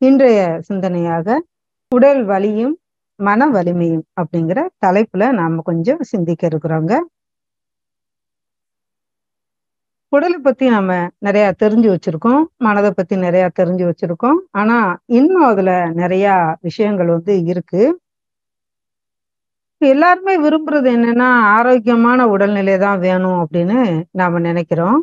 இன்றைய சிந்தனையாக உடல் வலியும் மன வலிமையும் அப்படிங்கிற தலைப்புல நாம கொஞ்சம் சிந்திக்க இருக்கிறோங்க. உடலை பத்தி நம்ம நிறைய தெரிஞ்சு வச்சிருக்கோம், மனதை பத்தி நிறைய தெரிஞ்சு வச்சிருக்கோம். ஆனா இன்னும் அதுல நிறைய விஷயங்கள் இருக்கு. எல்லாருமே விரும்புறது என்னன்னா ஆரோக்கியமான உடல்நிலை தான் வேணும் அப்படின்னு நாம நினைக்கிறோம்.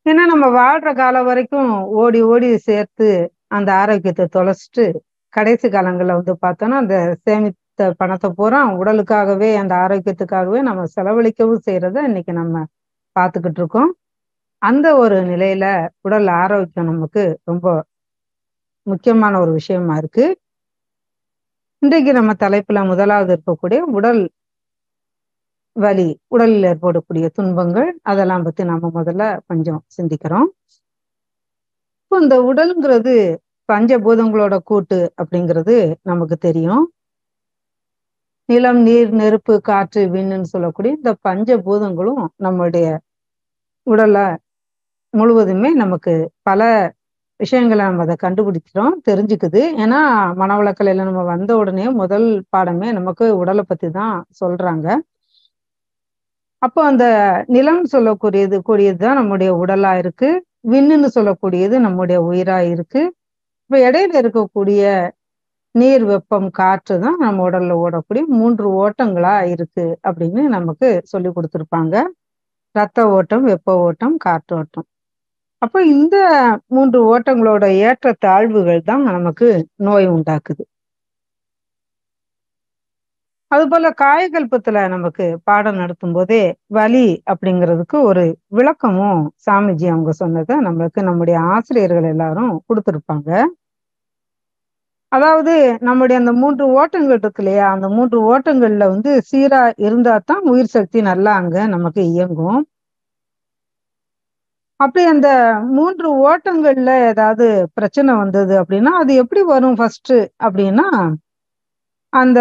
ஏன்னா நம்ம வாழ்ற காலம் வரைக்கும் ஓடி ஓடி சேர்த்து அந்த ஆரோக்கியத்தை தொலைச்சிட்டு கடைசி காலங்கள்ல பார்த்தோம்னா அந்த சேமித்த பணத்தை பூரா உடலுக்காகவே அந்த ஆரோக்கியத்துக்காகவே நம்ம செலவழிக்கவும் செய்யறத இன்னைக்கு நம்ம பார்த்துக்கிட்டு இருக்கோம். அந்த ஒரு நிலையில உடல் ஆரோக்கியம் நமக்கு ரொம்ப முக்கியமான ஒரு விஷயமா இருக்கு. இன்றைக்கு நம்ம தலைப்புல முதலாவது இருக்கக்கூடிய உடல் வலி, உடலில் ஏற்படக்கூடிய துன்பங்கள், அதெல்லாம் பத்தி நாம முதல்ல கொஞ்சம் சிந்திக்கிறோம். இப்போ இந்த உடல்ங்கிறது பஞ்சபூதங்களோட கூட்டு அப்படிங்கிறது நமக்கு தெரியும். நிலம், நீர், நெருப்பு, காற்று, விண்ணுன்னு சொல்லக்கூடிய இந்த பஞ்சபூதங்களும் நம்மளுடைய உடலை முழுவதுமே நமக்கு பல விஷயங்களை நம்ம அதை கண்டுபிடிக்கிறோம், தெரிஞ்சுக்குது. ஏன்னா மனவளக்கலையில நம்ம வந்த உடனே முதல் பாடமே நமக்கு உடலை பத்தி தான் சொல்றாங்க. அப்போ அந்த நிலம் கூடியதுதான் நம்முடைய உடலா இருக்கு. விண்ணுன்னு சொல்லக்கூடியது நம்முடைய உயிரா இருக்கு. இப்ப இடையில இருக்கக்கூடிய நீர், வெப்பம், காற்று தான் நம்ம உடல்ல ஓடக்கூடிய 3 ஓட்டங்களா இருக்கு அப்படின்னு நமக்கு சொல்லி கொடுத்துருப்பாங்க. ரத்த ஓட்டம், வெப்ப ஓட்டம், காற்றோட்டம். அப்போ இந்த 3 ஓட்டங்களோட ஏற்ற தாழ்வுகள் தான் நமக்கு நோய் உண்டாக்குது. அதுபோல காயகல்பத்துல நமக்கு பாடம் நடத்தும் போதே வலி அப்படிங்கிறதுக்கு ஒரு விளக்கமும் சாமிஜி அவங்க சொன்னதை நம்மளுக்கு நம்முடைய ஆசிரியர்கள் எல்லாரும் கொடுத்துருப்பாங்க. அதாவது நம்முடைய அந்த 3 ஓட்டங்கள் இருக்கு இல்லையா, அந்த 3 ஓட்டங்கள்ல சீரா இருந்தா தான் உயிர் சக்தி நல்லா அங்க நமக்கு இயங்கும். அப்படி அந்த 3 ஓட்டங்கள்ல ஏதாவது பிரச்சனை வந்தது அப்படின்னா அது எப்படி வரும் ஃபர்ஸ்ட் அப்படின்னா, அந்த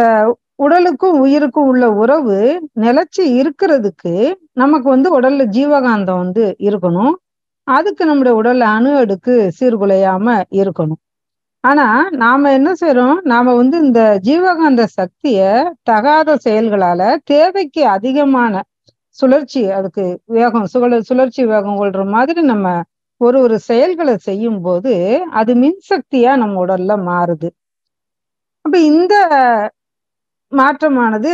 உடலுக்கும் உயிருக்கும் உள்ள உறவு நிலைச்சு இருக்கிறதுக்கு நமக்கு உடல்ல ஜீவகாந்தம் இருக்கணும். அதுக்கு நம்முடைய உடல்ல அணு அடுக்கு சீர்குலையாம இருக்கணும். ஆனா நாம என்ன செய்றோம், நாம இந்த ஜீவகாந்த சக்திய தகாத செயல்களால தேவைக்கு அதிகமான சுழற்சி, அதுக்கு வேகம் சுழற்சி வேகம் கொள்ற மாதிரி நம்ம ஒரு செயல்களை செய்யும் போது அது மின்சக்தியா நம்ம உடல்ல மாறுது. அப்ப இந்த மாற்றமானது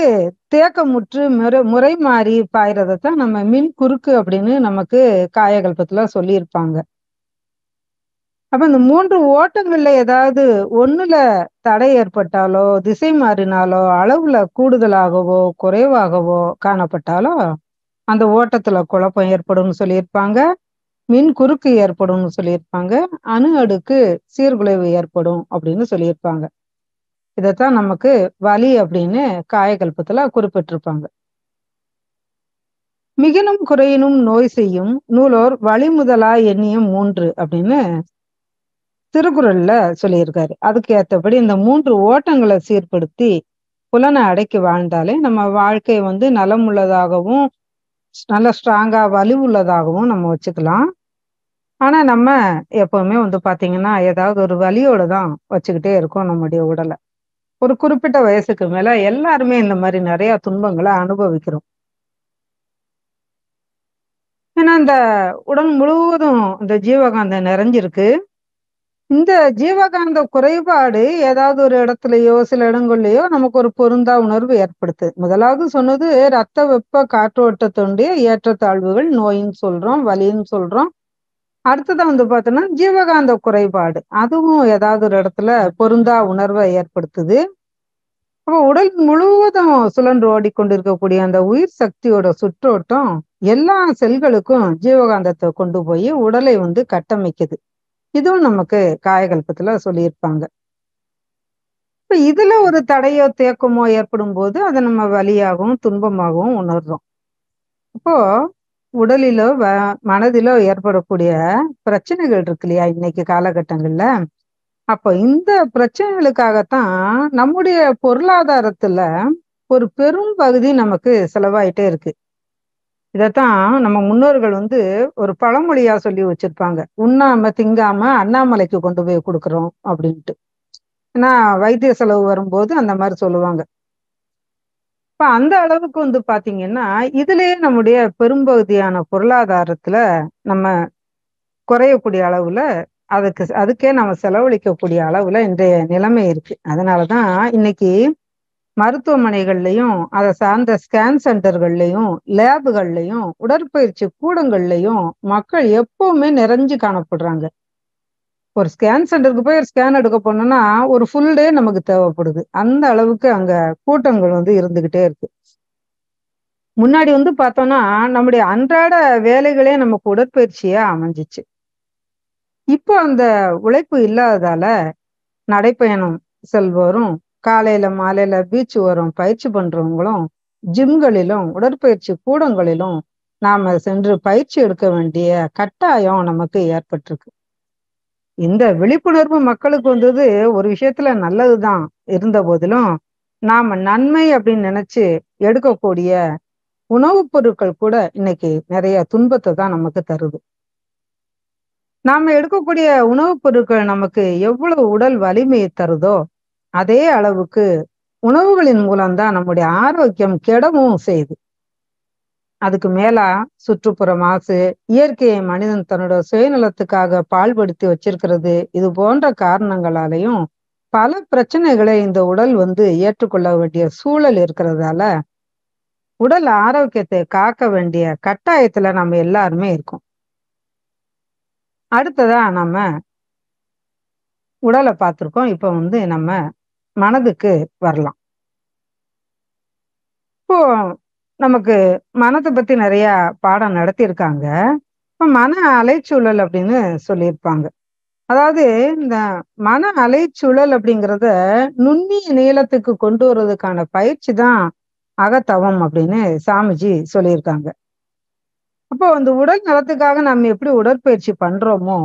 தேக்கமுற்று முறை மாறி பாயறதைத்தான் நம்ம மின் குறுக்கு அப்படின்னு நமக்கு காயகல்பத்துல சொல்லியிருப்பாங்க. அப்ப இந்த 3 ஓட்டங்கள்ல ஏதாவது ஒண்ணுல தடை ஏற்பட்டாலோ, திசை மாறினாலோ, அளவுல கூடுதலாகவோ குறைவாகவோ காணப்பட்டாலோ அந்த ஓட்டத்துல குழப்பம் ஏற்படும்னு சொல்லியிருப்பாங்க. மின் குறுக்கு ஏற்படும்னு சொல்லியிருப்பாங்க. அணு அடுக்கு சீர்குலைவு ஏற்படும் அப்படின்னு சொல்லியிருப்பாங்க. இதைத்தான் நமக்கு வலி அப்படின்னு காயகல்பத்துல குறிப்பிட்டிருப்பாங்க. மிகினும் குறையினும் நோய் செய்யும் நூலோர் வழி முதலா எண்ணிய 3 அப்படின்னு திருக்குறள்ல சொல்லியிருக்காரு. அதுக்கு ஏற்றபடி இந்த 3 ஓட்டங்களை சீர்படுத்தி புலனை அடக்கி வாழ்ந்தாலே நம்ம வாழ்க்கை நலம் உள்ளதாகவும் நல்ல ஸ்ட்ராங்கா வலிவுள்ளதாகவும் நம்ம வச்சுக்கலாம். ஆனா நம்ம எப்பவுமே பாத்தீங்கன்னா ஏதாவது ஒரு வலியோட தான் வச்சுக்கிட்டே இருக்கோம் நம்முடைய உடலை. ஒரு குறிப்பிட்ட வயசுக்கு மேல எல்லாருமே இந்த மாதிரி நிறைய துன்பங்களை அனுபவிக்கிறோம். ஏன்னா இந்த உடல் முழுவதும் இந்த ஜீவகாந்தம் நிறைஞ்சிருக்கு. இந்த ஜீவகாந்த குறைபாடு ஏதாவது ஒரு இடத்துலயோ சில இடங்கள்லயோ நமக்கு ஒரு பொருந்தா உணர்வு ஏற்படுத்து. முதலாவது சொன்னது ரத்த வெப்ப காற்றோட்டத்துடைய ஏற்றத்தாழ்வுகள் நோயின்னு சொல்றோம், வலின்னு சொல்றோம். அடுத்ததான் பார்த்தோம்னா ஜீவகாந்த குறைபாடு, அதுவும் ஏதாவது ஒரு இடத்துல பொருந்தா உணர்வை ஏற்படுத்துது. அப்போ உடல் முழுவதும் சுழன்று ஓடிக்கொண்டிருக்கக்கூடிய அந்த உயிர் சக்தியோட சுற்றோட்டம் எல்லா செல்களுக்கும் ஜீவகாந்தத்தை கொண்டு போய் உடலை கட்டமைக்குது. இதுவும் நமக்கு காயகல்பத்துல சொல்லியிருப்பாங்க. இப்ப இதுல ஒரு தடையோ தேக்கமோ ஏற்படும் போது அதை நம்ம வலியாகவும் துன்பமாகவும் உணர்றோம். அப்போ உடலிலோ மனதிலோ ஏற்படக்கூடிய பிரச்சனைகள் இருக்கு இல்லையா இன்னைக்கு காலகட்டங்கள்ல, அப்போ இந்த பிரச்சனைகளுக்காகத்தான் நம்முடைய பொருளாதாரத்துல ஒரு பெரும் பகுதி நமக்கு செலவாயிட்டே இருக்கு. இதத்தான் நம்ம முன்னோர்கள் வந்து ஒரு பழமொழியா சொல்லி வச்சிருப்பாங்க. உண்ணாம திங்காம அண்ணாமலைக்கு கொண்டு போய் கொடுக்குறோம் அப்படின்ட்டு. ஏன்னா வைத்திய செலவு வரும்போது அந்த மாதிரி சொல்லுவாங்க. இப்ப அந்த அளவுக்கு வந்து பாத்தீங்கன்னா, இதுலயே நம்முடைய பெரும்பகுதியான பொருளாதாரத்துல நம்ம குறையக்கூடிய அளவுல அதுக்கே நம்ம செலவழிக்கக்கூடிய அளவுல இன்றைய நிலைமை இருக்கு. அதனாலதான் இன்னைக்கு மருத்துவமனைகள்லயும், அதை சார்ந்த ஸ்கேன் சென்டர்கள்லயும், லேபுகள்லயும், உடற்பயிற்சி கூடங்கள்லயும் மக்கள் எப்பவுமே நிறைஞ்சு காணப்படுறாங்க. ஒரு ஸ்கேன் சென்டருக்கு போய் ஒரு ஸ்கேன் எடுக்க போனோம்னா, ஒரு ஃபுல் டே நமக்கு தேவைப்படுது. அந்த அளவுக்கு அங்க கூட்டங்கள் வந்து இருந்துகிட்டே இருக்கு. முன்னாடி வந்து பார்த்தோம்னா, நம்முடைய அன்றாட வேலைகளே நமக்கு உடற்பயிற்சியா அமைஞ்சுச்சு. இப்போ அந்த உழைப்பு இல்லாததால, நடைப்பயணம் செல்வோரும், காலையில, மாலையில பீச் ஓரம் பயிற்சி பண்றவங்களும், ஜிம்களிலும், உடற்பயிற்சி கூடங்களிலும் நாம சென்று பயிற்சி எடுக்க வேண்டிய கட்டாயம் நமக்கு ஏற்பட்டிருக்கு. இந்த விழிப்புணர்வு மக்களுக்கு வந்தது ஒரு விஷயத்துல நல்லதுதான் இருந்த போதிலும், நாம நன்மை அப்படின்னு நினைச்சு எடுக்கக்கூடிய உணவுப் பொருட்கள் கூட இன்னைக்கு நிறைய துன்பத்தை தான் நமக்கு தருது. நாம எடுக்கக்கூடிய உணவுப் பொருட்கள் நமக்கு எவ்வளவு உடல் வலிமையை தருதோ, அதே அளவுக்கு உணவுகளின் மூலம்தான் நம்முடைய ஆரோக்கியம் கெடவும் செய்யுது. அதுக்கு மேலா சுற்றுப்புற மாசு, இயற்கையை மனிதன் தன்னோட சுயநலத்துக்காக பாழ்படுத்தி வச்சிருக்கிறது, இது போன்ற காரணங்களாலையும் பல பிரச்சனைகளை இந்த உடல் வந்து ஏற்றுக்கொள்ள வேண்டிய சூழல் இருக்கிறதால, உடல் ஆரோக்கியத்தை காக்க வேண்டிய கட்டாயத்துல நம்ம எல்லாருமே இருக்கோம். அடுத்ததா நம்ம உடலை பார்த்திருக்கோம். இப்ப வந்து நம்ம மனதுக்கு வரலாம். இப்போ நமக்கு மனத்தை பத்தி நிறைய பாடம் நடத்தியிருக்காங்க. இப்ப மன அலைச்சூழல் அப்படின்னு சொல்லியிருப்பாங்க. அதாவது இந்த மன அலைச்சூழல் அப்படிங்கிறத நுண்ணிய நீளத்துக்கு கொண்டு வர்றதுக்கான பயிற்சி தான் அகத்தவம் அப்படின்னு சாமிஜி சொல்லியிருக்காங்க. அப்போ அந்த உடல் நலத்துக்காக நம்ம எப்படி உடற்பயிற்சி பண்றோமோ,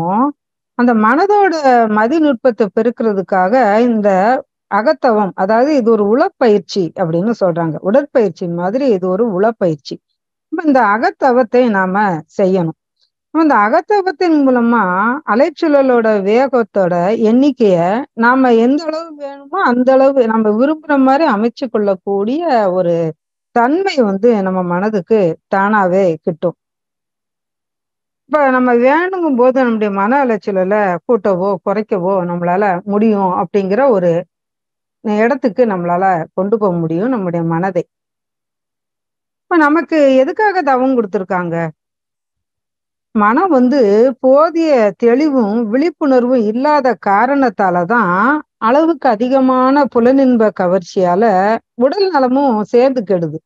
அந்த மனதோட மதிநுட்பத்தை பெருக்கிறதுக்காக இந்த அகத்தவம், அதாவது இது ஒரு உளப்பயிற்சி அப்படின்னு சொல்றாங்க. உடற்பயிற்சி மாதிரி இது ஒரு உளப்பயிற்சி. இப்ப இந்த அகத்தவத்தை நாம செய்யணும். இந்த அகத்தவத்தின் மூலமா அலைச்சூழலோட வேகத்தோட எண்ணிக்கைய நாம எந்த அளவு வேணுமோ அந்த அளவு நம்ம விரும்புற மாதிரி அமைச்சு கொள்ளக்கூடிய ஒரு தன்மை வந்து நம்ம மனதுக்கு தானாவே கிட்டும். இப்ப நம்ம வேணுங்கும் போது நம்முடைய மன அலைச்சலை கூட்டவோ குறைக்கவோ நம்மளால முடியும் அப்படிங்கிற ஒரு இடத்துக்கு நம்மளால கொண்டு போக முடியும் நம்முடைய மனதை. இப்ப நமக்கு எதுக்காக தவம் கொடுத்துருக்காங்க? மனம் வந்து போதிய தெளிவும் விழிப்புணர்வும் இல்லாத காரணத்தாலதான் அளவுக்கு அதிகமான புலனின்ப கவர்ச்சியால உடல் நலமும் சேர்ந்து கெடுது.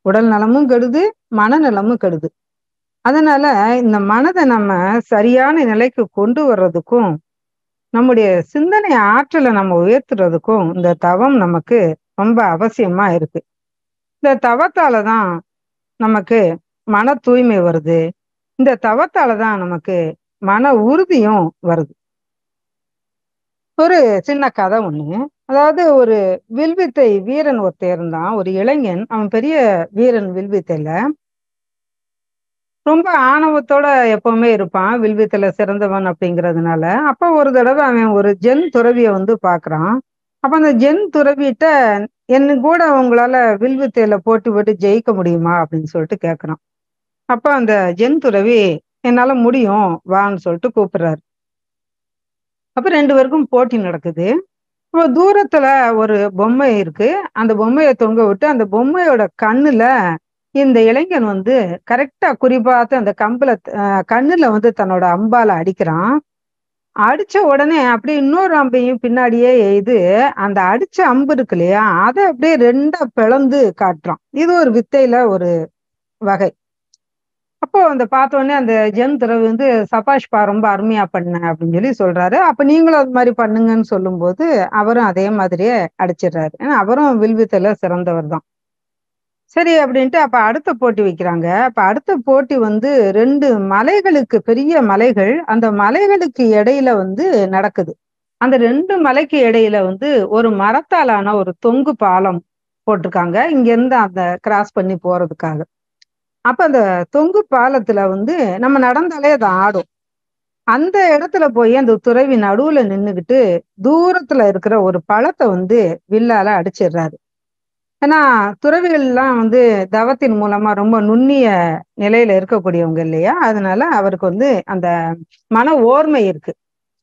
உடல் நலமும் கெடுது, மனநலமும் கெடுது. அதனால இந்த மனதை நம்ம சரியான நிலைக்கு கொண்டு வர்றதுக்கும், நம்முடைய சிந்தனை ஆற்றலை நம்ம உயர்த்துறதுக்கும் இந்த தவம் நமக்கு ரொம்ப அவசியமா இருக்கு. இந்த தவத்தாலதான் நமக்கு மன தூய்மை வருது. இந்த தவத்தாலதான் நமக்கு மன உறுதியும் வருது. ஒரு சின்ன கதை ஒண்ணு. அதாவது ஒரு வில்வித்தை வீரன் ஒருத்தன் இருந்தான். ஒரு இளைஞன். அவன் பெரிய வீரன் வில்வித்தையில. ரொம்ப ஆணவத்தோட எப்பவுமே இருப்பான். வில்வித்தையில சிறந்தவன் அப்படிங்கிறதுனால. அப்ப ஒரு தடவை அவன் ஒரு ஜென் துறவிய வந்து பாக்குறான். அப்ப அந்த ஜென் துறவிட்ட என்ன கூட உங்களால வில்வித்தையில போட்டி போட்டு ஜெயிக்க முடியுமா அப்படின்னு சொல்லிட்டு கேட்கறான். அப்ப அந்த ஜென் துறவி என்னால முடியும் வான்னு சொல்லிட்டு கூப்பிடுறாரு. அப்ப 2 பேருக்கும் போட்டி நடக்குது. அப்ப தூரத்துல ஒரு பொம்மை இருக்கு. அந்த பொம்மைய தொங்க விட்டு அந்த பொம்மையோட கண்ணுல இந்த இளைஞன் வந்து கரெக்டா குறிபார்த்து அந்த கண்ணுல வந்து தன்னோட அம்பால அடிக்கிறான். அடிச்ச உடனே அப்படியே இன்னொரு அம்பையும் பின்னாடியே எய்து அந்த அடிச்ச அம்பு இருக்கு இல்லையா, அதை அப்படியே 2ஆ பிளந்து காட்டுறான். இது ஒரு வித்தையில ஒரு வகை. அப்போ அந்த பார்த்தோன்னே அந்த ஜென் துறவி வந்து சபாஷ்பா ரொம்ப அருமையா பண்ண அப்படின்னு சொல்லி சொல்றாரு. அப்ப நீங்களும் அது மாதிரி பண்ணுங்கன்னு சொல்லும்போது அவரும் அதே மாதிரியே அடிச்சிடுறாரு. ஏன்னா அவரும் வில்வித்தையில சிறந்தவர் தான். சரி அப்படின்ட்டு அப்ப அடுத்த போட்டி வைக்கிறாங்க. அப்ப அடுத்த போட்டி வந்து 2 மலைகளுக்கு, பெரிய மலைகள், அந்த மலைகளுக்கு இடையில வந்து நடக்குது. அந்த 2 மலைக்கு இடையில வந்து ஒரு மரத்தாலான ஒரு தொங்கு பாலம் போட்டிருக்காங்க. இங்க இருந்து அந்த கிராஸ் பண்ணி போறதுக்காக. அப்ப அந்த தொங்கு பாலத்துல வந்து நம்ம நடந்தாலே அது ஆடும். அந்த இடத்துல போய் அந்த துறவி நடுவுல நின்னுகிட்டு தூரத்துல இருக்கிற ஒரு பழத்த வந்து வில்லால அடிச்சிடுறாரு. ஏன்னா துறவிகள்லாம் வந்து தவத்தின் மூலமா ரொம்ப நுண்ணிய நிலையில இருக்கக்கூடியவங்க இல்லையா? அதனால அவருக்கு வந்து அந்த மன ஓர்மை இருக்கு.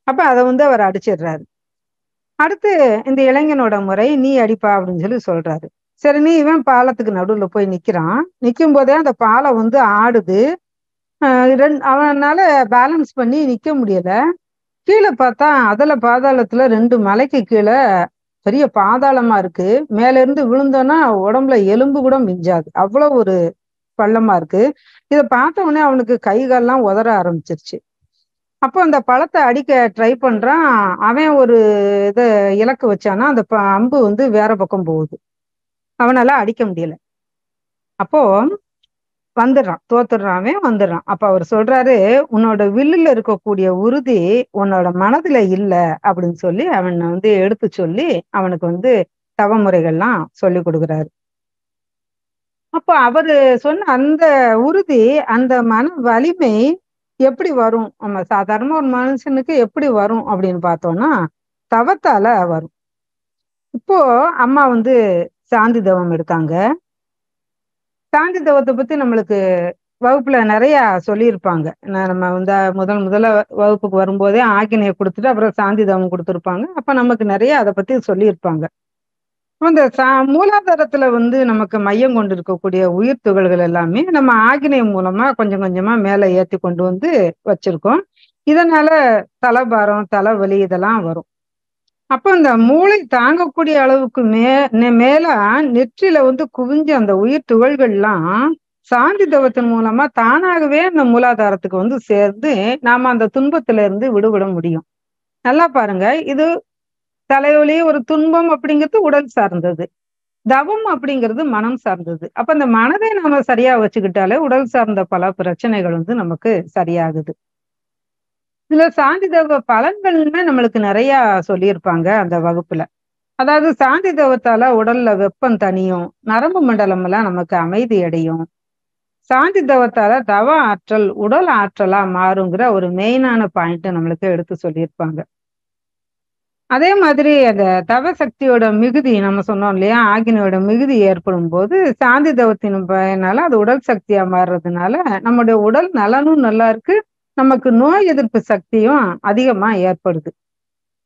அப்ப அத வந்து அவர் அடிச்சிடுறாரு. அடுத்து இந்த இளைஞனோட முறை, "நீ அடிப்பா" அப்படின்னு சொல்லி சொல்றாரு. சரின்னு இவன் பாலத்துக்கு நடுவுல போய் நிக்கிறான். நிக்கும்போதே அந்த பாலம் வந்து ஆடுது. அ அவனால பேலன்ஸ் பண்ணி நிக்க முடியல. கீழ பார்த்தா அதல பாதாளத்துல 2 மலைக்கு கீழ பெரிய பாதாளமா இருக்கு. மேல இருந்து விழுந்தோம்னா உடம்புல எலும்பு கூட மிஞ்சாது. அவ்வளோ ஒரு பள்ளமா இருக்கு. இத பார்த்த உடனே அவனுக்கு கை கால்லாம் உதற ஆரம்பிச்சிருச்சு. அப்போ அந்த பழத்த அடிக்க ட்ரை பண்றான். அவன் ஒரு இத இலக்கு வச்சானா, அந்த அம்பு வந்து வேற பக்கம் போகுது. அவனால அடிக்க முடியல. அப்போ வந்துடுறான். தோத்துடுறான் அவன் வந்துடுறான். அப்ப அவரு சொல்றாரு, "உன்னோட வில்லுல இருக்கக்கூடிய உறுதி உன்னோட மனதுல இல்ல" அப்படின்னு சொல்லி அவன வந்து எடுத்து சொல்லி, அவனுக்கு வந்து தவ முறைகள்லாம் சொல்லிக் குடுக்குறாரு. அப்ப அவரு சொன்ன அந்த உறுதி, அந்த மன வலிமை எப்படி வரும்? நம்ம சாதாரணமா ஒரு மனுஷனுக்கு எப்படி வரும் அப்படின்னு பார்த்தோம்னா, தவத்தால வரும். இப்போ அம்மா வந்து சாந்தி தவம் எடுத்தாங்க. சாந்தி தவத்த பத்தி நம்மளுக்கு வகுப்புல நெறையா சொல்லியிருப்பாங்க. நம்ம வந்து முதல்ல வகுப்புக்கு வரும்போதே ஆக்கினைய குடுத்துட்டு, அப்புறம் சாந்தி தவம் குடுத்துருப்பாங்க. அப்ப நமக்கு நெறைய அத பத்தி சொல்லியிருப்பாங்க. இந்த மூலாதாரத்துல வந்து நமக்கு மையம் கொண்டு இருக்கக்கூடிய உயிர் துகள்கள் எல்லாமே நம்ம ஆக்கினை மூலமா கொஞ்சம் கொஞ்சமா மேல ஏத்தி கொண்டு வந்து வச்சிருக்கோம். இதனால தலபாரம், தலைவலி இதெல்லாம் வரும். அப்ப இந்த மூளை தாங்கக்கூடிய அளவுக்கு மேல நெற்றியில வந்து குவிஞ்ச அந்த உயிர் துகள்கள்லாம் சாந்தி தவத்தின் மூலமா தானாகவே அந்த மூலாதாரத்துக்கு வந்து சேர்ந்து நாம அந்த துன்பத்தில இருந்து விடுபட முடியும். நல்லா பாருங்க. இது தலைவலி, ஒரு துன்பம் அப்படிங்கிறது உடல் சார்ந்தது. தவம் அப்படிங்கிறது மனம் சார்ந்தது. அப்ப அந்த மனதை நாம சரியா வச்சுக்கிட்டாலே உடல் சார்ந்த பல பிரச்சனைகள் வந்து நமக்கு சரியாகுது. இதுல சாந்தி தவ பலன்கள்னு நம்மளுக்கு நெறையா சொல்லியிருப்பாங்க அந்த வகுப்புல. அதாவது சாந்தி தவத்தால உடல்ல வெப்பம் தணியும். நரம்பு மண்டலம் எல்லாம் நமக்கு அமைதி அடையும். சாந்தி தவத்தால தவ ஆற்றல் உடல் ஆற்றலா மாறுங்கிற ஒரு மெயினான பாயிண்ட் நம்மளுக்கு எடுத்து சொல்லியிருப்பாங்க. அதே மாதிரி அந்த தவ சக்தியோட மிகுதி நம்ம சொன்னோம் இல்லையா? ஆக்னியோட மிகுதி ஏற்படும்போது, சாந்தி தவத்தின் பயனால அது உடல் சக்தியா மாறுறதுனால, நம்முடைய உடல் நலனும் நல்லா இருக்கு. நமக்கு நோய் எதிர்ப்பு சக்தியும் அதிகமா ஏற்படுது.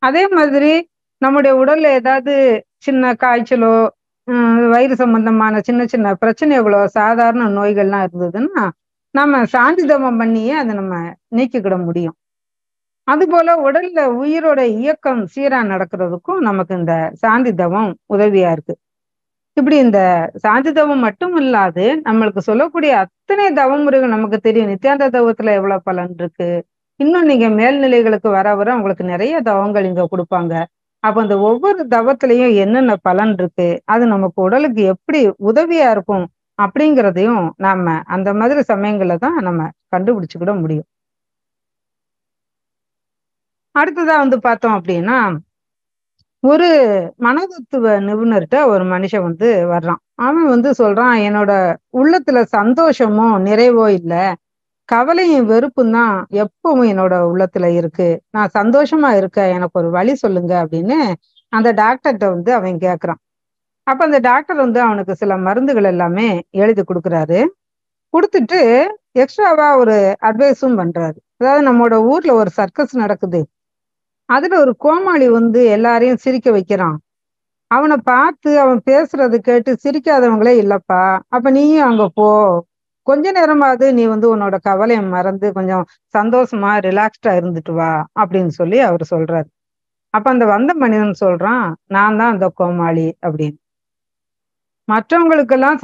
அதே மாதிரி நம்முடைய உடல்ல ஏதாவது சின்ன காய்ச்சலோ, வயிறு சம்பந்தமான சின்ன சின்ன பிரச்சனைகளோ, சாதாரண நோய்கள்லாம் இருந்ததுன்னா, நம்ம சாந்தி தவம் பண்ணியே அத நம்ம நீக்கிக்கிட முடியும். அதுபோல உடல்ல உயிரோட இயக்கம் சீரா நடக்கிறதுக்கும் நமக்கு இந்த சாந்தி தவம் உதவியா இருக்கு. இப்படி இந்த சாந்தி தவம் மட்டும் இல்லாது, நம்மளுக்கு சொல்லக்கூடிய அத்தனை தவ முறைகள் நமக்கு தெரியும். நித்யானந்த தவத்துல எவ்வளவு பலன் இருக்கு. இன்னும் நீங்க மேல்நிலைகளுக்கு வர வர உங்களுக்கு நெறைய தவங்கள் இங்க குடுப்பாங்க. அப்ப அந்த ஒவ்வொரு தவத்திலயும் என்னென்ன பலன் இருக்கு, அது நமக்கு உடலுக்கு எப்படி உதவியா இருக்கும் அப்படிங்கிறதையும் நாம அந்த மாதிரி சமயங்கள்ல தான் நம்ம கண்டுபிடிச்சுக்கிட முடியும். அடுத்ததா வந்து பார்த்தோம் அப்படின்னா, ஒரு மனதத்துவ நிபுணர்ட்ட ஒரு மனுஷன் வந்து வர்றான். அவன் வந்து சொல்றான், "என்னோட உள்ளத்துல சந்தோஷமோ, நிறைவோ இல்ல. கவலையும், வெறுப்பும் தான் எப்பவும் என்னோட உள்ளத்துல இருக்கு. நான் சந்தோஷமா இருக்க எனக்கு ஒரு வழி சொல்லுங்க" அப்படின்னு அந்த டாக்டர்ட்ட வந்து அவன் கேட்கிறான். அப்ப அந்த டாக்டர் வந்து அவனுக்கு சில மருந்துகள் எல்லாமே எழுதி குடுக்குறாரு. குடுத்துட்டு எக்ஸ்ட்ராவா ஒரு அட்வைஸும் பண்றாரு. அதாவது நம்மோட ஊர்ல ஒரு சர்க்கஸ் நடக்குது. அதுல ஒரு கோமாளி வந்து எல்லாரையும் சிரிக்க வைக்கிறான். அவன பார்த்து அவன் பேசுறத கேட்டு சிரிக்காதவங்களே இல்லப்பா. அப்ப நீயும் அங்க போ. கொஞ்ச நேரமாவது நீ வந்து உன்னோட கவலைய மறந்து கொஞ்சம் சந்தோஷமா, ரிலாக்ஸ்டா இருந்துட்டு வா அப்படின்னு சொல்லி அவரு சொல்றாரு. அப்ப அந்த வந்த மனிதன் சொல்றான், நான் தான் அந்த கோமாளி அப்படின்னு. மற்றவங்களுக்கெல்லாம்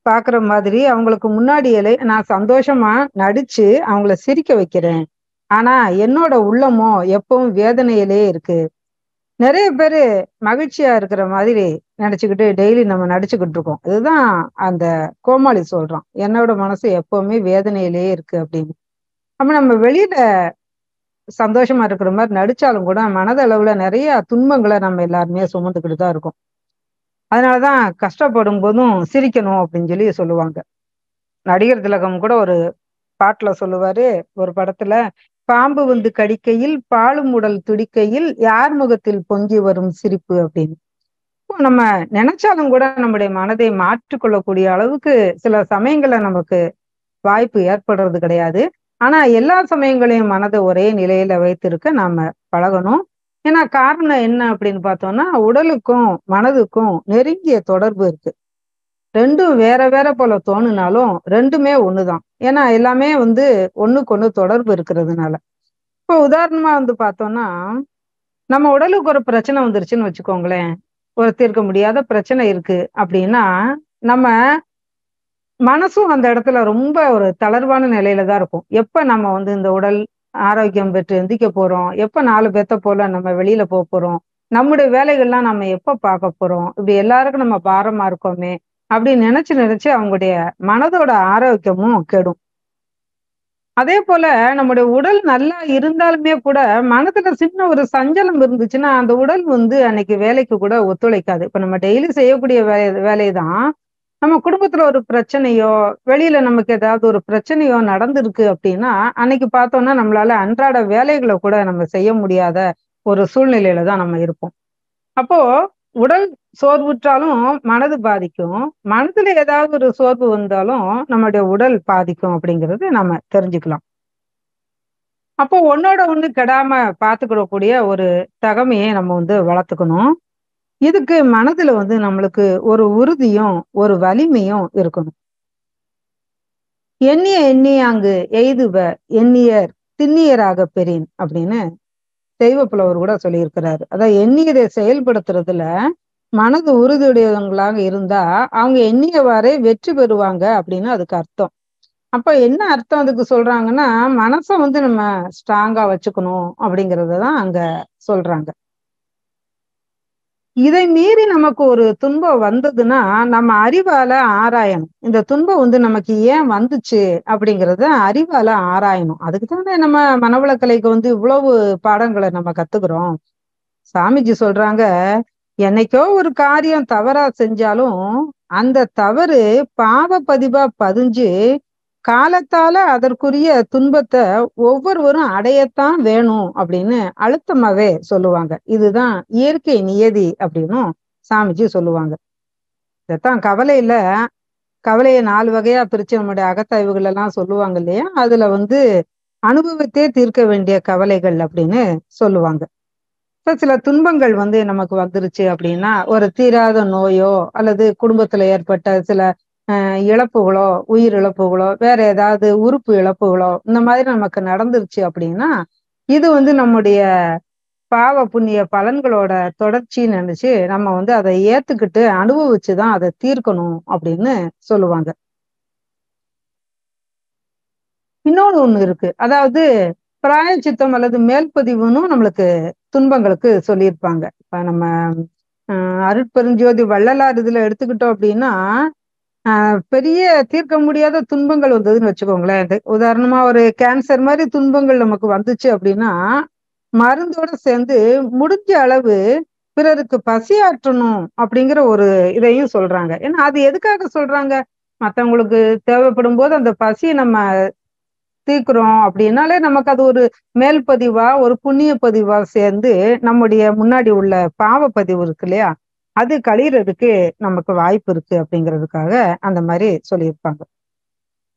பார்க்குற மாதிரி அவங்களுக்கு முன்னாடியே நான் சந்தோஷமா நடிச்சு அவங்கள சிரிக்க வைக்கிறேன். ஆனா என்னோட உள்ளமோ எப்பவும் வேதனையிலேயே இருக்கு. நெறைய பேரு மகிழ்ச்சியா இருக்கிற மாதிரி நெனச்சுக்கிட்டு டெய்லி நம்ம நடிச்சுக்கிட்டு இருக்கோம். இதுதான் அந்த கோமாளி சொல்றான். என்னோட மனசு எப்பவுமே வேதனையிலேயே இருக்கு அப்படின்னு. அப்ப நம்ம வெளியில சந்தோஷமா இருக்கிற மாரி நடிச்சாலும் கூட மனதளவுல நெறைய துன்பங்கள நம்ம எல்லாருமே சுமந்துக்கிட்டு தான் இருக்கோம். அதனால தான் கஷ்டப்படும் போதும் சிரிக்கணும் அப்படின்னு சொல்லி சொல்லுவாங்க. நடிகர் திலகம் கூட ஒரு பாட்டுல சொல்லுவாரு, ஒரு படத்துல, "பாம்பு வந்து கடிக்கையில், பாழும் உடல் துடிக்கையில், யார் முகத்தில் பொங்கி வரும் சிரிப்பு" அப்படின்னு. இப்போ நம்ம நினைச்சாலும் கூட நம்முடைய மனதை மாற்றிக்கொள்ளக்கூடிய அளவுக்கு சில சமயங்கள்ல நமக்கு வாய்ப்பு ஏற்படுறது கிடையாது. ஆனா எல்லா சமயங்களையும் மனத ஒரே நிலையில வைத்திருக்க நாம பழகணும். ஏன்னா காரணம் என்ன அப்படின்னு பார்த்தோம்னா, உடலுக்கும், மனதுக்கும் நெருங்கிய தொடர்பு இருக்கு. 2ம் வேற வேற போல தோணுனாலும் 2மே ஒண்ணுதான். ஏன்னா எல்லாமே வந்து ஒண்ணுக்கொண்ணு தொடர்பு இருக்கிறதுனால. இப்போ உதாரணமா வந்து பார்த்தோம்னா, நம்ம உடலுக்கு ஒரு பிரச்சனை வந்துருச்சுன்னு வச்சுக்கோங்களேன். ஒரு தீர்க்க முடியாத பிரச்சனை இருக்கு அப்படின்னா, நம்ம மனசும் அந்த இடத்துல ரொம்ப ஒரு தளர்வான நிலையில தான் இருக்கும். எப்ப நம்ம வந்து இந்த உடல் ஆரோக்கியம் பெற்று எந்திரிக்க போறோம்? எப்ப 4 பேத்த போல நம்ம வெளியில போறோம்? நம்முடைய வேலைகள்லாம் நம்ம எப்ப பார்க்க போறோம்? இப்படி எல்லாருக்கும் நம்ம பாரமா இருக்கோமே! அப்படின்னு நினைச்சு நினைச்சு அவங்களுடைய மனதோட ஆரோக்கியமும் கெடும். அதேபோல நம்முடைய உடல் நல்லா இருந்தாலுமே கூட, மனதுல சின்ன ஒரு சஞ்சலம் இருந்துச்சுன்னா, அந்த உடல் வந்து அன்னைக்கு வேலைக்கு கூட ஒத்துழைக்காது. இப்ப நம்ம டெய்லி செய்யக்கூடிய வேலை தான், நம்ம குடும்பத்துல ஒரு பிரச்சனையோ, வெளியில நமக்கு ஏதாவது ஒரு பிரச்சனையோ நடந்திருக்கு அப்படின்னா, அன்னைக்கு பார்த்தோம்னா நம்மளால அன்றாட வேலைகள கூட நம்ம செய்ய முடியாத ஒரு சூழ்நிலையில தான் நம்ம இருப்போம். அப்போ உடல் சோர்வுற்றாலும் மனது பாதிக்கும். மனதுல ஏதாவது ஒரு சோர்வு வந்தாலும் நம்முடைய உடல் பாதிக்கும் அப்படிங்கிறது நம்ம தெரிஞ்சுக்கலாம். அப்போ ஒண்ணோட ஒண்ணு கெடாம பார்த்துக்கிடக்கூடிய ஒரு தகமையை நம்ம வந்து வளர்த்துக்கணும். இதுக்கு மனதுல வந்து நம்மளுக்கு ஒரு உறுதியும், ஒரு வலிமையும் இருக்கணும். "எண்ணிய எண்ணியாங்கு எய்துவ எண்ணியர் திண்ணியராகப் பெறின்" அப்படின்னு தெய்வப்புலவர் கூட சொல்லியிருக்கிறாரு. அதான் எண்ணியதை செயல்படுத்துறதுல மனது உறுதியுடையவங்களாக இருந்தா, அவங்க எண்ணியவாறே வெற்றி பெறுவாங்க அப்படின்னு அதுக்கு அர்த்தம். அப்ப என்ன அர்த்தம் அதுக்கு சொல்றாங்கன்னா, மனச வந்து நம்ம ஸ்ட்ராங்கா வச்சுக்கணும் அப்படிங்கிறத தான் அங்க சொல்றாங்க. இதை மீறி நமக்கு ஒரு துன்பம் வந்ததுன்னா, நம்ம அறிவால ஆராயணும். இந்த துன்பம் வந்து நமக்கு ஏன் வந்துச்சு அப்படிங்கிறத அறிவால ஆராயணும். அதுக்கு தானே நம்ம மனவளக்கலைக்கு வந்து இவ்வளவு பாடங்கள நம்ம கத்துக்கிறோம். சாமிஜி சொல்றாங்க, என்னைக்கோ ஒரு காரியம் தவறா செஞ்சாலும், அந்த தவறு பாவ பதிவா பதிஞ்சு, காலத்தால அதற்குரிய துன்பத்த ஒவ்வொருவரும் அடையத்தான் வேணும் அப்படின்னு அழுத்தமாவே சொல்லுவாங்க. இதுதான் இயற்கை நியதி அப்படின்னும் சாமிஜி சொல்லுவாங்க. இதத்தான் கவலையில கவலைய 4 வகையா பிரிச்சு நம்முடைய அகத்தாய்வுகள் எல்லாம் சொல்லுவாங்க இல்லையா? அதுல வந்து அனுபவத்தே தீர்க்க வேண்டிய கவலைகள் அப்படின்னு சொல்லுவாங்க. இப்ப சில துன்பங்கள் வந்து நமக்கு வந்துருச்சு அப்படின்னா, ஒரு தீராத நோயோ, அல்லது குடும்பத்துல ஏற்பட்ட சில இழப்புகளோ, உயிர் இழப்புகளோ, வேற ஏதாவது உறுப்பு இழப்புகளோ, இந்த மாதிரி நமக்கு நடந்துருச்சு அப்படின்னா, இது வந்து நம்முடைய பாவ, புண்ணிய பலன்களோட தொடர்ச்சின்னு நெனச்சு, நம்ம வந்து அத ஏத்துக்கிட்டு அனுபவிச்சு தான் அத தீர்க்கணும் அப்படின்னு சொல்லுவாங்க. இன்னொன்னு ஒண்ணு இருக்கு. அதாவது பிராயச்சித்தம் அல்லது மேல்பதிவுன்னும் நம்மளுக்கு துன்பங்களுக்கு சொல்லியிருப்பாங்க. இப்ப நம்ம அ அருட்பெருஞ்சோதி வள்ளலார் இதுல எடுத்துக்கிட்டோம் அப்படின்னா, பெரிய தீர்க்க முடியாத துன்பங்கள் வந்ததுன்னு வச்சுக்கோங்களேன். உதாரணமா ஒரு கேன்சர் மாரி துன்பங்கள் நமக்கு வந்துச்சு அப்படின்னா, மருந்தோட சேர்ந்து முடிஞ்ச அளவு பிறருக்கு பசியாற்றணும் அப்படிங்கிற ஒரு இதையும் சொல்றாங்க. ஏன்னா அது எதுக்காக சொல்றாங்க? மத்தவங்களுக்கு தேவைப்படும்போது அந்த பசிய நம்ம தீர்க்கிறோம் அப்படின்னாலே நமக்கு அது ஒரு மேல் பதிவா, ஒரு புண்ணிய பதிவா சேர்ந்து நம்முடைய முன்னாடி உள்ள பாவ பதிவு இருக்கு இல்லையா? அது கழியறதுக்கு நமக்கு வாய்ப்பு இருக்கு அப்படிங்கிறதுக்காக அந்த மாரி சொல்லியிருப்பாங்க.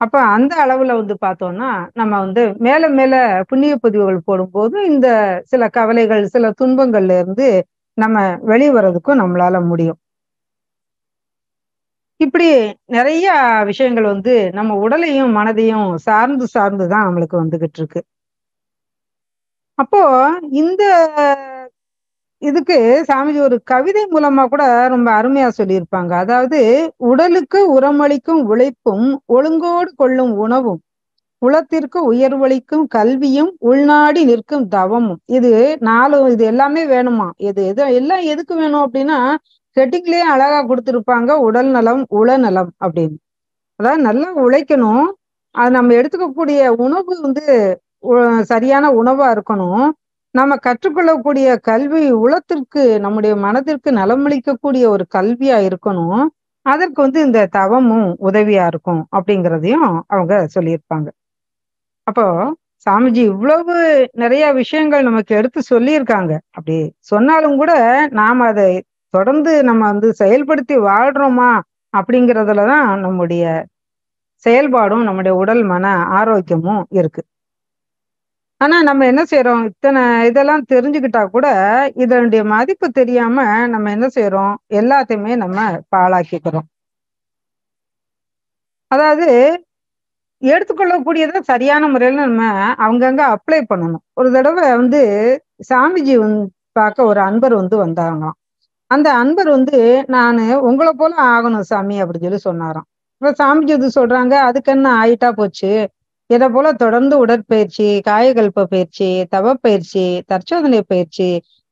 அப்ப அந்த அளவுல வந்து பார்த்தோம்னா, நம்ம வந்து மேல மேல புண்ணிய பதிவுகள் போடும்போது, இந்த சில கவலைகள், சில துன்பங்கள்ல இருந்து நம்ம வெளிவரதுக்கும் நம்மளால முடியும். இப்படி நெறைய விஷயங்கள் வந்து நம்ம உடலையும், மனதையும் சார்ந்து சார்ந்து தான் நம்மளுக்கு வந்துகிட்டு இருக்கு. அப்போ இந்த இதுக்கு சாமிஜி ஒரு கவிதை மூலமா கூட ரொம்ப அருமையா சொல்லியிருப்பாங்க. அதாவது, "உடலுக்கு உரமளிக்கும் உழைப்பும், ஒழுங்கோடு கொள்ளும் உணவும், உளத்திற்கு உயர்வளிக்கும் கல்வியும், உள்நாடி நிற்கும் தவமும்." இது 4 இது எல்லாமே வேணுமாம். எது எல்லாம் எதுக்கு வேணும் அப்டின்னா, ஹெட்டிங்லயே அழகா குடுத்திருப்பாங்க. உடல் நலம், உளநலம் அப்படின்னு. அதாவது நல்லா உழைக்கணும். அது நம்ம எடுத்துக்கக்கூடிய உணவு வந்து உ சரியான உணவா இருக்கணும். நம்ம கற்றுக்கொள்ளக்கூடிய கல்வி உளத்திற்கு, நம்முடைய மனதிற்கு நலமளிக்கக்கூடிய ஒரு கல்வியா இருக்கணும். அதற்கு இந்த தவமும் உதவியா இருக்கும் அப்படிங்கிறதையும் அவங்க சொல்லியிருப்பாங்க. அப்போ சாமிஜி இவ்வளவு நிறைய விஷயங்கள் நமக்கு எடுத்து சொல்லியிருக்காங்க. அப்படி சொன்னாலும் கூட நாம அதை தொடர்ந்து நம்ம செயல்படுத்தி வாழ்றோமா அப்படிங்கிறதுலதான் நம்முடைய செயல்பாடும் நம்முடைய உடல் மன ஆரோக்கியமும் இருக்கு. ஆனா நம்ம என்ன செய்யறோம், இத்தனை இதெல்லாம் தெரிஞ்சுக்கிட்டா கூட இதனுடைய மதிப்பு தெரியாம நம்ம என்ன செய்யறோம், எல்லாத்தையுமே நம்ம பாழாக்கிக்கிறோம். அதாவது எடுத்துக்கொள்ளக்கூடியதை சரியான முறையில நம்ம அவங்கங்க அப்ளை பண்ணணும். ஒரு தடவை சாமிஜி பார்க்க ஒரு அன்பர் வந்தாங்களாம். அந்த அன்பர் நானு உங்களை போல ஆகணும் சாமி அப்படின்னு சொல்லி சொன்னாராம். இப்ப சாமிஜி சொல்றாங்க, அதுக்கு என்ன ஆயிட்டா போச்சு, இதை போல தொடர்ந்து உடற்பயிற்சி, காயகல்ப பயிற்சி, தவப்பயிற்சி, தற்சோதனை பயிற்சி,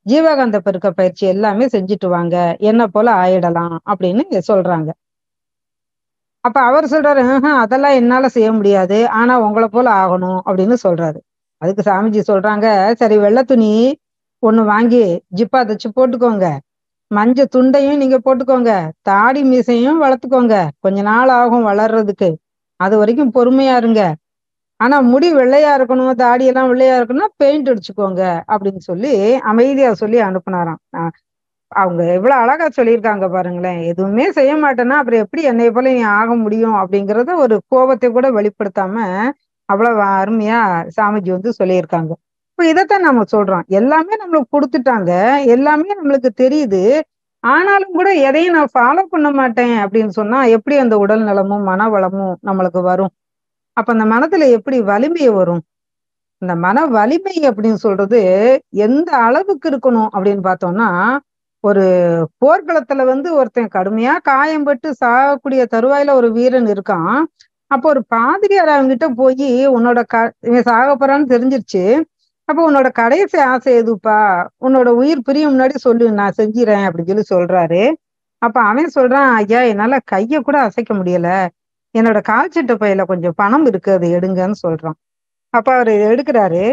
ஜீவகாந்த பெருக்க பயிற்சி எல்லாமே செஞ்சுட்டு வாங்க, என்ன போல ஆயிடலாம் அப்படின்னு சொல்றாங்க. அப்ப அவர் சொல்றாரு, அதெல்லாம் என்னால செய்ய முடியாது, ஆனா உங்களை போல ஆகணும் அப்படின்னு சொல்றாரு. அதுக்கு சாமிஜி சொல்றாங்க, சரி வெள்ளை துணி ஒண்ணு வாங்கி ஜிப்பா தச்சு போட்டுக்கோங்க, மஞ்ச துண்டையும் நீங்க போட்டுக்கோங்க, தாடி மீசையும் வளர்த்துக்கோங்க, கொஞ்ச நாள் ஆகும் வளர்றதுக்கு, அது வரைக்கும் பொறுமையா இருங்க. ஆனா முடி வெள்ளையா இருக்கணும், தாடி எல்லாம் வெள்ளையா இருக்கணும்னா பெயிண்ட் அடிச்சுக்கோங்க அப்படின்னு சொல்லி அமைதியா சொல்லி அனுப்புனாராம். அவங்க எவ்வளவு அழகா சொல்லியிருக்காங்க பாருங்களேன். எதுவுமே செய்ய மாட்டேன்னா அப்புறம் எப்படி என்னைய போல நீ ஆக முடியும் அப்படிங்கறத ஒரு கோபத்தை கூட வெளிப்படுத்தாம அவ்வளவு அருமையா சாமிஜி சொல்லியிருக்காங்க. இப்ப இதைத்தான் நம்ம சொல்றோம், எல்லாமே நம்மளுக்கு கொடுத்துட்டாங்க, எல்லாமே நம்மளுக்கு தெரியுது, ஆனாலும் கூட எதையும் நான் ஃபாலோ பண்ண மாட்டேன் அப்படின்னு சொன்னா எப்படி அந்த உடல் நலமும் மன வளமும் நம்மளுக்கு வரும்? அப்ப அந்த மனத்துல எப்படி வலிமை வரும்? இந்த மன வலிமை அப்படின்னு சொல்றது எந்த அளவுக்கு இருக்கணும் அப்படின்னு பார்த்தோம்னா, ஒரு போர்க்களத்துல ஒருத்தன் கடுமையா காயம்பட்டு சாகக்கூடிய தருவாயில ஒரு வீரன் இருக்கான். அப்போ ஒரு பாதிரியார் அவங்கிட்ட போய், உன்னோட இவன் சாக போறான்னு தெரிஞ்சிருச்சு, அப்போ உன்னோட கடைசி ஆசை எதுப்பா, உன்னோட உயிர் பிரியும் முன்னாடி சொல்லு, நான் செஞ்சிடறேன் அப்படின்னு சொல்லி சொல்றாரு. அப்ப அவன் சொல்றான், ஐயா என்னால கைய கூட அசைக்க முடியல, என்னோட கால்சட்டை பையில கொஞ்சம் பணம் இருக்கு, அதை எடுங்கன்னு சொல்றான். அப்ப அவரு எடுக்கிறாரு.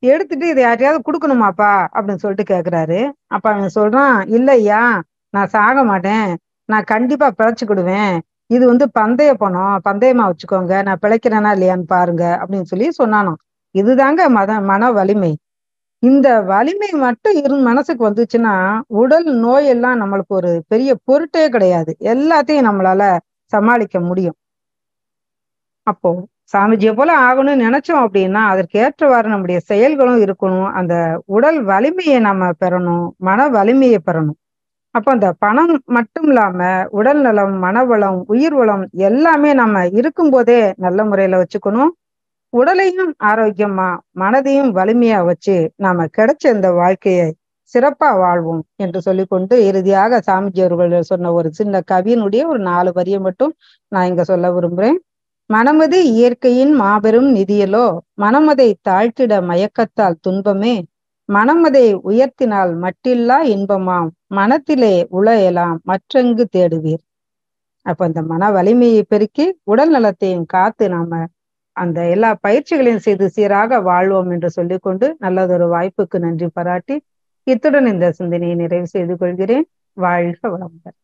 எடுத்துட்டு இதை யார்ட்டையாவது குடுக்கணுமாப்பா அப்படின்னு சொல்லிட்டு கேக்குறாரு. அப்ப அவன் சொல்றான், இல்லையா நான் சாக மாட்டேன், நான் கண்டிப்பா பிழைச்சுக்கிடுவேன், இது பந்தய பணம், பந்தயமா வச்சுக்கோங்க, நான் பிழைக்கிறேனா இல்லையான்னு பாருங்க அப்படின்னு சொல்லி சொன்னானாம். இதுதாங்க மன வலிமை. இந்த வலிமை மட்டும் மனசுக்கு வந்துச்சுன்னா உடல் நோய் எல்லாம் நம்மளுக்கு ஒரு பெரிய பொருட்டே கிடையாது, எல்லாத்தையும் நம்மளால சமாளிக்க முடியும். அப்போ சாமிஜியை போல ஆகணும்னு நினைச்சோம் அப்படின்னா அதற்கு ஏற்றவாறு நம்முடைய செயல்களும் இருக்கணும், அந்த உடல் வலிமையை நம்ம பெறணும், மன வலிமையை பெறணும். அப்ப அந்த பணம் மட்டும் இல்லாம உடல் நலம், மனவளம், உயிர் வளம் எல்லாமே நம்ம இருக்கும் போதே நல்ல முறையில வச்சுக்கணும். உடலையும் ஆரோக்கியமா மனதையும் வலிமையா வச்சு நாம கிடைச்ச இந்த வாழ்க்கையை சிறப்பா வாழ்வோம் என்று சொல்லிக்கொண்டு, இறுதியாக சாமிஜி அவர்கள் சொன்ன ஒரு சின்ன கவியினுடைய ஒரு 4 வரியை மட்டும் நான் இங்க சொல்ல விரும்புறேன். மனமது இயற்கையின் மாபெரும் நிதியலோ, மனமதை தாழ்த்திட மயக்கத்தால் துன்பமே, மனமதை உயர்த்தினால் மட்டில்லா இன்பமாம், மனத்திலே உளையலாம் மற்றெங்கு தேடுவீர். அப்ப இந்த மன வலிமையை பெருக்கி உடல் நலத்தையும் காத்து நாம அந்த எல்லா பயிற்சிகளையும் செய்து சீராக வாழ்வோம் என்று சொல்லிக்கொண்டு, நல்லதொரு வாய்ப்புக்கு நன்றி பாராட்டி இத்துடன் இந்த சிந்தனையை நிறைவு செய்து கொள்கிறேன். வாழ்க வளமுடன்.